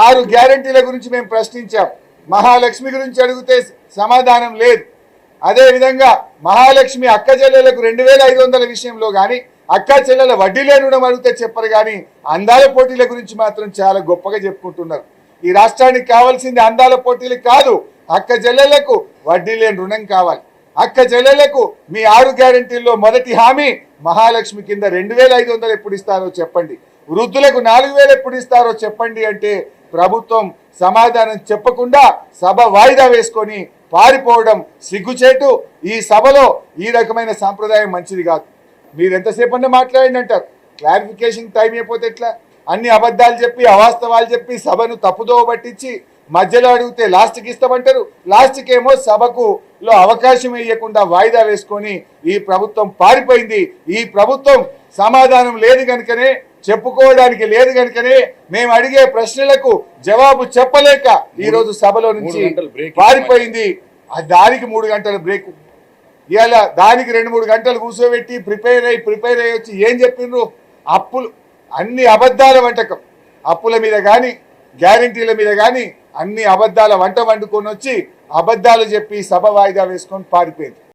6 గ్యారెంటీల గురించి మేము ప్రశ్నించాం. మహాలక్ష్మి గురించి అడిగితే సమాధానం లేదు. అదేవిధంగా మహాలక్ష్మి అక్క చెల్లెలకు 2500 విషయంలో కానీ అక్క చెల్లెల వడ్డీ లేని రుణం అడిగితే చెప్పరు, కానీ అందాల పోటీల గురించి మాత్రం చాలా గొప్పగా చెప్పుకుంటున్నారు. ఈ రాష్ట్రానికి కావాల్సింది అందాల పోటీలు కాదు, అక్క చెల్లెలకు వడ్డీ లేని రుణం కావాలి. అక్క చెల్లెలకు మీ 6 గ్యారెంటీల్లో మొదటి హామీ మహాలక్ష్మి కింద 2500 ఎప్పుడు ఇస్తారో చెప్పండి, వృద్ధులకు 4000 ఎప్పుడు ఇస్తారో చెప్పండి అంటే ప్రభుత్వం సమాధానం చెప్పకుండా సభ వాయిదా వేసుకొని పారిపోవడం సిగ్గుచేటు. ఈ సభలో ఈ రకమైన సాంప్రదాయం మంచిది కాదు. మీరు ఎంతసేపన్నా మాట్లాడండి అంటారు, క్లారిఫికేషన్ టైం అయిపోతే ఎట్లా? అన్ని అబద్ధాలు చెప్పి అవాస్తవాలు చెప్పి సభను తప్పుదోవ పట్టించి మధ్యలో అడిగితే లాస్ట్కి ఇస్తామంటారు. లాస్ట్కి ఏమో సభకు అవకాశం ఇవ్వకుండా వాయిదా వేసుకొని ఈ ప్రభుత్వం పారిపోయింది. ఈ ప్రభుత్వం సమాధానం లేదు కనుకనే, చెప్పుకోవడానికి లేదు కనుకనే, మేము అడిగే ప్రశ్నలకు జవాబు చెప్పలేక ఈరోజు సభలో నుంచి పారిపోయింది. దానికి 3 గంటల బ్రేక్, ఇలా దానికి 2-3 గంటలు కూర్చోబెట్టి ప్రిపేర్ అయ్యి వచ్చి ఏం చెప్పిండ్రు? అప్పులు, అన్ని అబద్ధాల వంటకం. అప్పుల మీద కానీ గ్యారెంటీల మీద కానీ అన్ని అబద్ధాల వంట వండుకొని వచ్చి అబద్ధాలు చెప్పి సభ వాయిదా వేసుకొని పారిపోయింది.